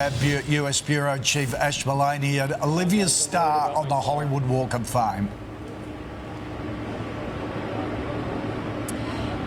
US Bureau Chief Ash Mullaney and Olivia's star on the Hollywood Walk of Fame.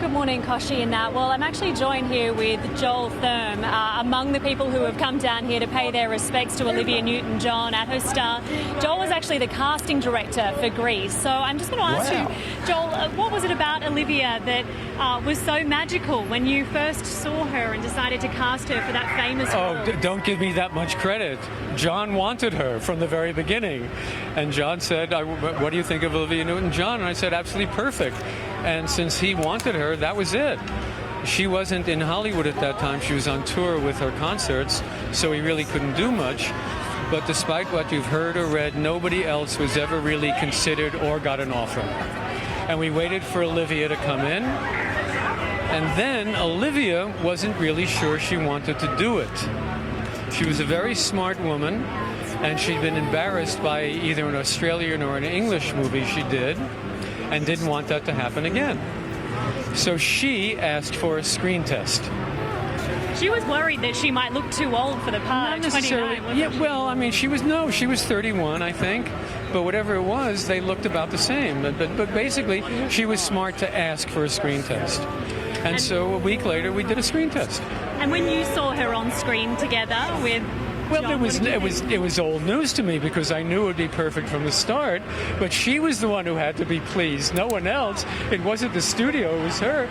Good morning, Koshi and Nat. Well, I'm actually joined here with Joel Thurm, among the people who have come down here to pay their respects to Olivia Newton-John at her star. Joel was actually the casting director for Grease. So I'm just going to ask you, Joel, what was it about Olivia that was so magical when you first saw her and decided to cast her for that famous role? Oh, don't give me that much credit. John wanted her from the very beginning. And John said, what do you think of Olivia Newton-John? And I said, absolutely perfect. And since he wanted her, that was it. She wasn't in Hollywood at that time. She was on tour with her concerts, so he really couldn't do much. But despite what you've heard or read, nobody else was ever really considered or got an offer. And we waited for Olivia to come in. And then Olivia wasn't really sure she wanted to do it. She was a very smart woman, and she'd been embarrassed by either an Australian or an English movie she did, and didn't want that to happen again. So she asked for a screen test. She was worried that she might look too old for the part. Not necessarily. 29, Yeah, well, I mean, she was 31, I think. But whatever it was, they looked about the same. But basically, she was smart to ask for a screen test. And so a week later, we did a screen test. And when you saw her on screen together with Well, John, it was old news to me because I knew it would be perfect from the start. But she was the one who had to be pleased. No one else. It wasn't the studio. It was her.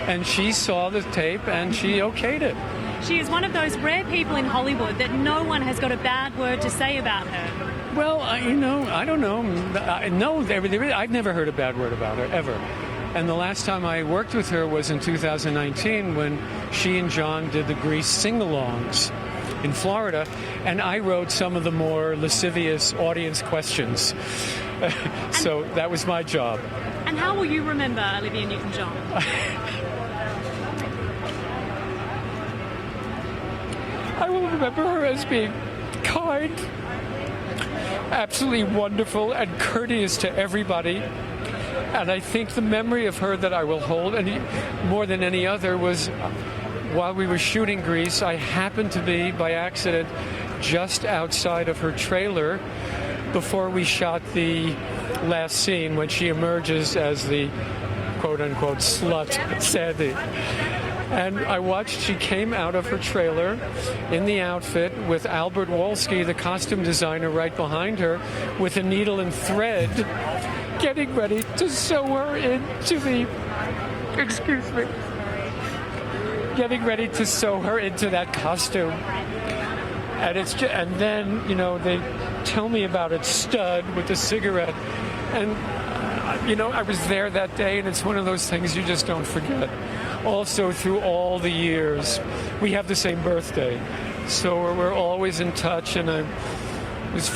And she saw the tape and she okayed it. She is one of those rare people in Hollywood that no one has got a bad word to say about her. Well, I don't know. I've never heard a bad word about her, ever. And the last time I worked with her was in 2019 when she and John did the Grease sing-alongs in Florida, and I wrote some of the more lascivious audience questions. So that was my job. And how will you remember Olivia Newton-John? I will remember her as being kind, absolutely wonderful, and courteous to everybody. And I think the memory of her that I will hold, and more than any other, was while we were shooting Grease, I happened to be, by accident, just outside of her trailer before we shot the last scene when she emerges as the quote-unquote slut, Sandy. And I watched, she came out of her trailer in the outfit with Albert Wolski, the costume designer, right behind her, with a needle and thread, getting ready to sew her into the, getting ready to sew her into that costume. And and then, they tell me about it, Stud with the cigarette. And, I was there that day, and it's one of those things you just don't forget. Also, through all the years, we have the same birthday. So we're always in touch, and I was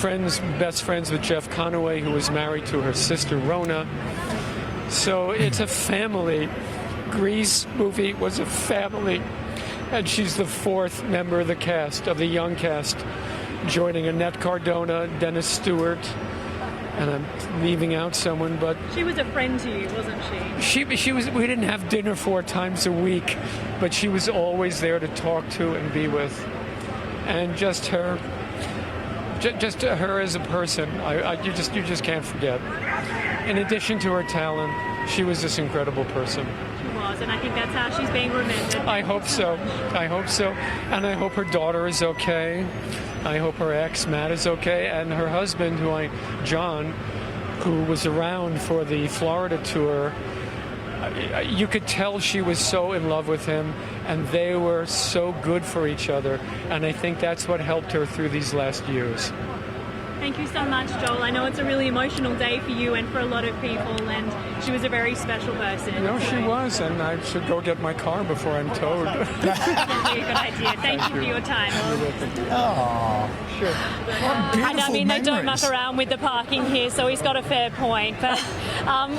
best friends with Jeff Conaway, who was married to her sister, Rona. So it's a family. Grease movie was a family. And she's the fourth member of the cast, of the young cast, joining Annette Cardona, Dennis Stewart, and I'm leaving out someone, but She was a friend to you, wasn't she? She was. We didn't have dinner 4 times a week, but she was always there to talk to and be with. And just her as a person, you just can't forget. In addition to her talent, she was this incredible person. She was, and I think that's how she's being remembered. I hope so. And I hope her daughter is okay. I hope her ex, Matt, is okay. And her husband, John, who was around for the Florida tour, you could tell she was so in love with him, and they were so good for each other. And I think that's what helped her through these last years. Thank you so much, Joel. I know it's a really emotional day for you and for a lot of people, and she was a very special person. No, she was, and I should go get my car before I'm towed. Definitely a good idea. Thank you for your time. Oh, Sure. And I mean, they don't muck around with the parking here, so he's got a fair point. But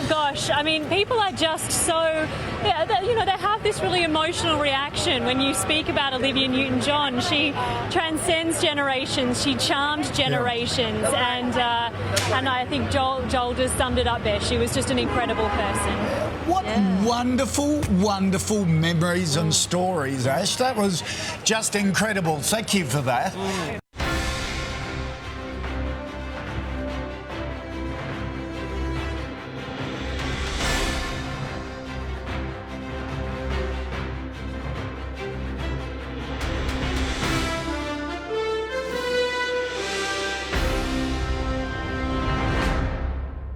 gosh, I mean, people are just so Yeah, they have this really emotional reaction when you speak about Olivia Newton-John. She transcends generations, she charmed generations, and I think Joel just summed it up there. She was just an incredible person. What wonderful, wonderful memories and stories, Ash. That was just incredible. Thank you for that.